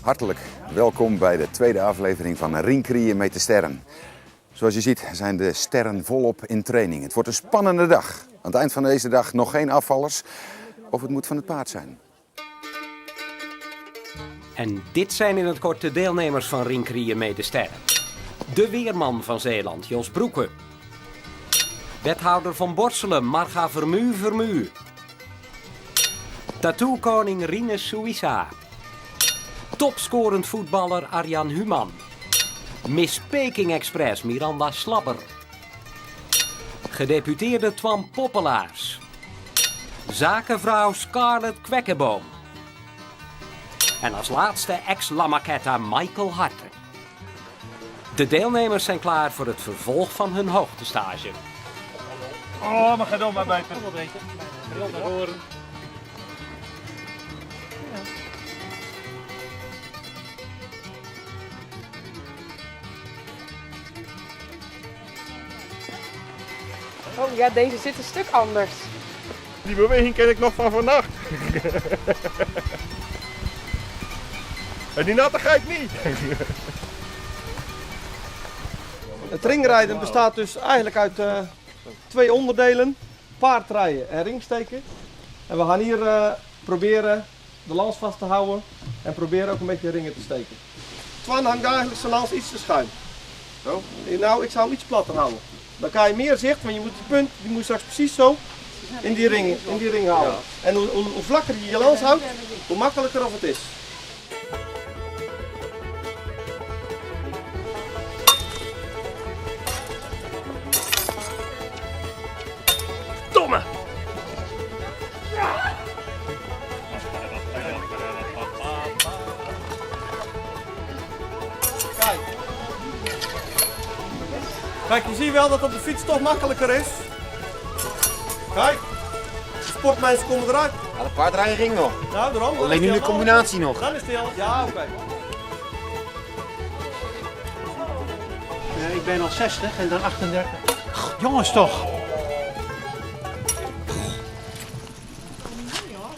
Hartelijk welkom bij de tweede aflevering van Ringkrieën met de Sterren. Zoals je ziet zijn de sterren volop in training. Het wordt een spannende dag. Aan het eind van deze dag nog geen afvallers. Of het moet van het paard zijn. En dit zijn in het kort de deelnemers van Ringkrieën met de Sterren. De weerman van Zeeland, Jos Broeke. Wethouder van Borselen, Marga Vermu. Tattoo-koning Rinus Suissa. Topscorend voetballer Arjan Human. Miss Peking Express Miranda Slabber. Gedeputeerde Twan Poppelaars. Zakenvrouw Scarlett Kwekkeboom. En als laatste ex-Lamaketta Michael Harte. De deelnemers zijn klaar voor het vervolg van hun hoogtestage. Oh, maar ga dan maar buiten. Bril naar voren. Oh ja, deze zit een stuk anders. Die beweging ken ik nog van vannacht. En die nattigheid niet. Het ringrijden bestaat dus eigenlijk uit twee onderdelen. Paardrijden en ringsteken. En we gaan hier proberen de lans vast te houden en proberen ook een beetje ringen te steken. Twan hangt eigenlijk zijn lans iets te schuin. Zo. Nou, ik zou hem iets platter houden. Dan krijg je meer zicht, want je moet die punt die moet straks precies zo in die ring houden. Ja. En hoe vlakker je je lans houdt, hoe makkelijker of het is. Domme! Kijk, je ziet wel dat op de fiets toch makkelijker is. Kijk, de sportmensen komen eruit. Ja, de paardrijden ging nog. Nou, daarom. Alleen nu de combinatie nog. Dan is het heel... Ja, oké. Ik ben al 60 en dan 38. Jongens toch!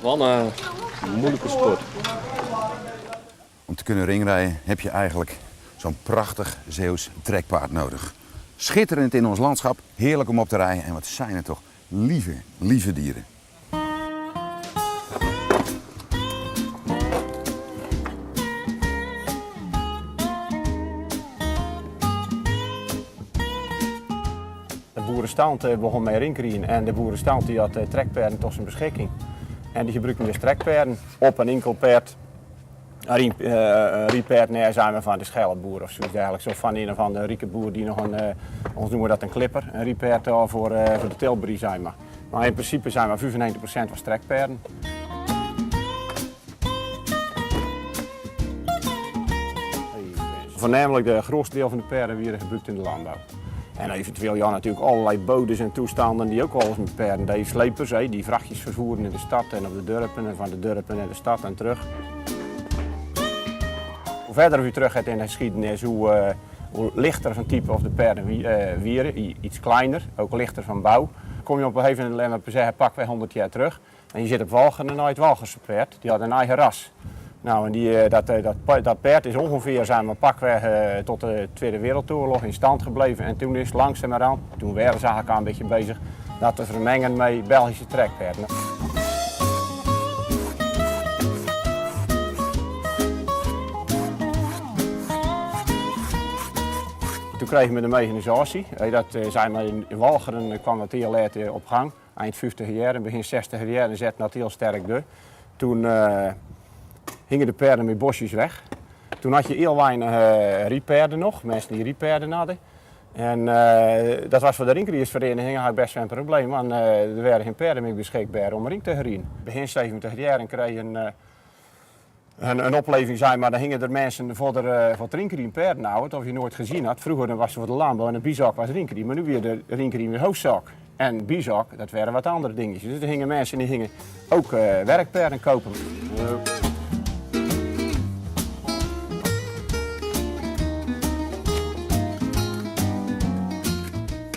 Wat een moeilijke sport. Om te kunnen ringrijden heb je eigenlijk zo'n prachtig Zeeuws trekpaard nodig. Schitterend in ons landschap, heerlijk om op te rijden. En wat zijn het toch lieve dieren. De boerenstand begon met ringkrieën en de boerenstand die had trekpaarden tot zijn beschikking. En die gebruikten dus trekpaarden op een enkel paard. Een riepaard, nee, zijn we van de Schellenboer of zoiets eigenlijk. Zo van een of andere rieke boer die nog ons noemen we dat een clipper, een riepaard voor de Tilbury zijn maar. Maar in principe zijn we 95% was trekpaarden. Voornamelijk de grootste deel van de paarden werden gebruikt in de landbouw. En eventueel ja, natuurlijk allerlei bodes en toestanden die ook alles met paarden deden. Slepers die vrachtjes vervoeren in de stad en op de dorpen en van de dorpen naar de stad en terug. Hoe verder u terug gaat in de geschiedenis, hoe lichter van type of de paarden wieren, iets kleiner, ook lichter van bouw. Kom je op een gegeven moment zeggen, pakweg 100 jaar terug en je zit op Walcheren en het Walcherse paard, die had een eigen ras. Nou, en dat paard is ongeveer zijn we pakweg tot de Tweede Wereldoorlog in stand gebleven. En toen is het langzamerhand, toen waren ze eigenlijk al een beetje bezig, dat te vermengen met Belgische trekpaarden. Toen kregen we de mechanisatie. Dat zijn we in Walcheren kwam dat heel laat op gang. Eind 50 jaar en begin 60 jaar zetten dat heel sterk door. Toen hingen de paarden met bosjes weg. Toen had je heel weinig riepaarden nog, mensen die riepaarden hadden. En dat was voor de ringkriegersvereniging eigenlijk best wel een probleem, want er werden geen paarden meer beschikbaar om ring te gerien. Begin 70 jaar kregen een opleving zijn, maar dan hingen er mensen voor het ringkrieën paarden houden, of je nooit gezien had. Vroeger was het voor de landbouw en een bizak was ringkrieën, maar nu weer de ringkrieën weer hoofdzak. En bizak, dat waren wat andere dingetjes. Dus er hingen mensen die gingen ook werkpaarden kopen.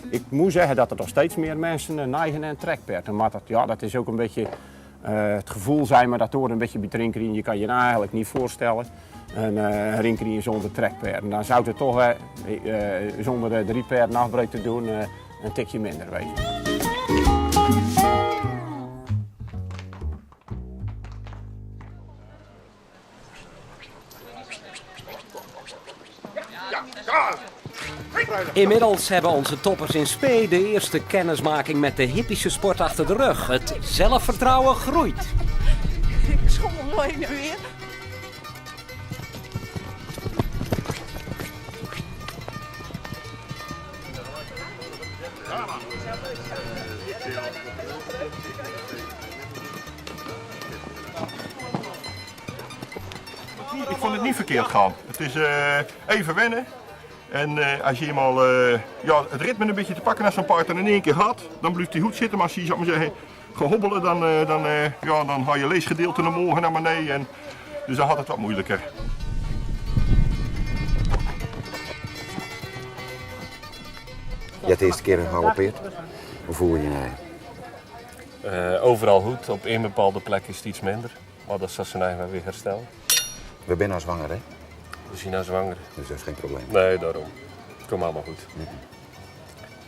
Ik moet zeggen dat er nog steeds meer mensen neigen naar een trekpaard. Maar dat is ook een beetje Het gevoel zijn maar dat hoort een beetje bij het ringrieën. Je kan je nou eigenlijk niet voorstellen. Een ringrieën zonder trekpaarden. Dan zou het toch zonder 3 paarden afbreuk te doen een tikje minder wezen. Inmiddels hebben onze toppers in spe de eerste kennismaking met de hippische sport achter de rug. Het zelfvertrouwen groeit. Ik schommel mooi heen en weer. Ik vond het niet verkeerd gaan. Het is even wennen. En als je eenmaal het ritme een beetje te pakken als zo'n paard er in één keer had, dan blijft hij goed zitten. Maar als je, zou maar zeggen, gaat hobbelen, dan ga je leesgedeelte naar omhoog en naar beneden. En, dus dan had het wat moeilijker. Je hebt de eerste keer gehaloppeerd. Hoe voel je je? Overal goed, op één bepaalde plek is het iets minder. Maar dat zal zijn eigen weer herstellen. We zijn nou zwanger, hè? We zijn nou zwanger. Dus dat is geen probleem. Nee, daarom. Het komt allemaal goed.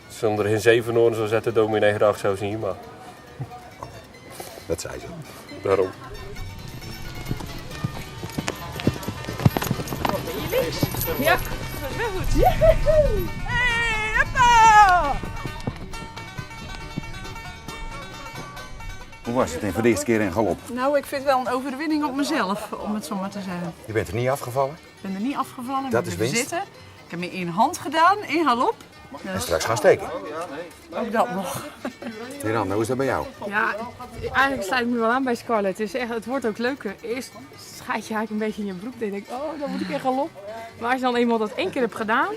Zonder geen 7 oren zou zetten, dominee graag zou zien, maar... Dat zei ze. Daarom. Ja, dat is wel goed. Hey, hoppa! Hoe was het voor de eerste keer in galop? Nou, ik vind wel een overwinning op mezelf, om het zo maar te zeggen. Je bent er niet afgevallen? Ik ben er niet afgevallen, Dat ik is ben winst. zitten. Ik heb me in hand gedaan, in galop. En straks gaan steken. Ook dat nog. Miranda, hoe is dat bij jou? Ja, eigenlijk sluit ik me wel aan bij Scarlett. Het wordt ook leuker. Eerst schijt je eigenlijk een beetje in je broek. Dan denk ik, oh, dan moet ik in galop. Maar als je dan eenmaal dat 1 keer hebt gedaan,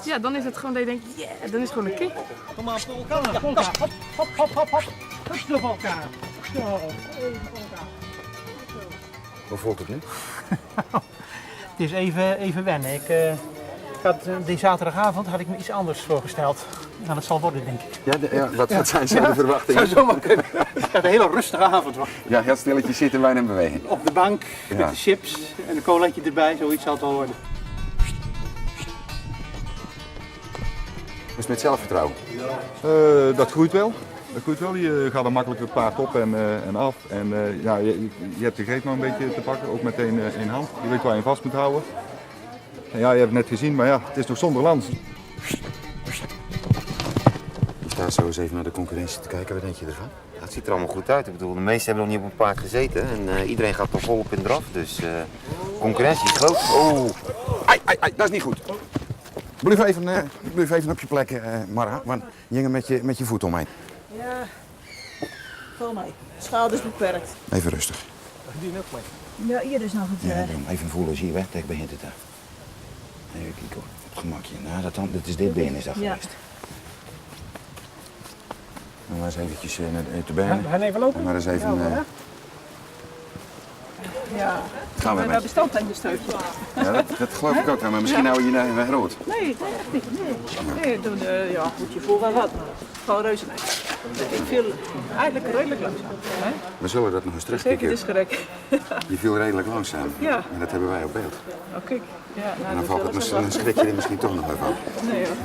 ja, dan is het gewoon dat je denkt, yeah, dan is het gewoon een kick. Kom maar, voor elkaar. Hop, hop, hop, hop, hop. Rustig op elkaar. Zo, even op elkaar. Hoe voelt het nu? Het is even wennen. Die zaterdagavond had ik me iets anders voorgesteld. Nou, dat zal worden, denk ik. Ja, wat zijn zo de verwachtingen? Zou zomaar kunnen. Het gaat een hele rustige avond worden. Ja, heel stilletjes zitten, weinig in beweging. Op de bank, Ja. met de chips en een colaatje erbij, zoiets zal het wel worden. Hoe is het met zelfvertrouwen? Dat groeit wel. Dat groeit wel. Je gaat er makkelijk het paard op en af. En je hebt de greep nog een beetje te pakken, ook meteen in hand. Je weet waar je vast moet houden. En ja, je hebt het net gezien, maar ja, het is nog zonder lans. Je staat zo eens even naar de concurrentie te kijken. Wat denk je ervan? Ja, het ziet er allemaal goed uit. Ik bedoel, de meesten hebben nog niet op een paard gezeten. En iedereen gaat toch volop in draf. Dus concurrentie is groot. Oh, ai, dat is niet goed. Blijf even op je plek, Mara, want je ging met je voet omheen. Ja, val mij. Schouders beperkt. Even rustig. Ja, hier is nog het... Ja, even voelen, zie je weg, tegen begint het daar. Even kijken hoor, op het gemakje. Nou, dat is dit been is dat geweest. Dan maar eens eventjes te benen. We gaan even lopen. Maar eens even... Ja, gaan we dat met. bestand aan je steutje. Ja, dat geloof ik ook wel, maar misschien hou je je weg rood. Nee, echt niet. Nee, goed, je voelt wel wat, maar gewoon reuze mee. Ik viel eigenlijk redelijk langzaam. Hè? We zullen dat nog eens Zeker, terugkijken. het is gerek. Je viel redelijk langzaam. Ja. En dat hebben wij op beeld. Oké. Ja, En dan valt het misschien, een schrik je er misschien toch nog even op. Nee hoor.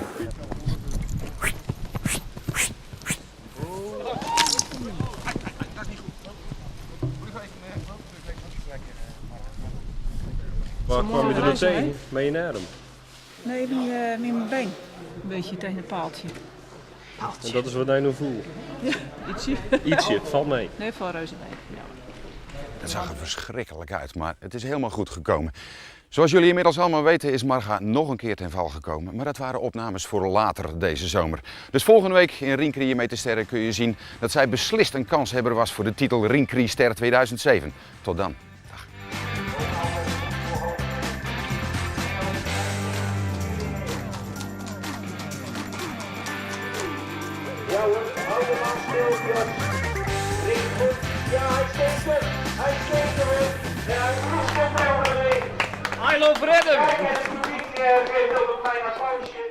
Waar kwam je er tegen? Met je arm. Nee, met mijn been. Een beetje tegen een paaltje. En dat is wat hij nu voelt. Ja, ietsje. Ietsje, het valt mee. Nee, van reuze mee. Ja. Het zag er verschrikkelijk uit, maar het is helemaal goed gekomen. Zoals jullie inmiddels allemaal weten is Marga nog een keer ten val gekomen. Maar dat waren opnames voor later deze zomer. Dus volgende week in Ringcrie met de Sterren kun je zien dat zij beslist een kanshebber was voor de titel Ringcrie Ster 2007. Tot dan. Ja hoor, allemaal stil. Ring goed. Ja, hij steekt er. Hij steekt er weer. Ja, hij is er wel weer. I love Redden! Kijk, het publiek geeft ook een klein applausje.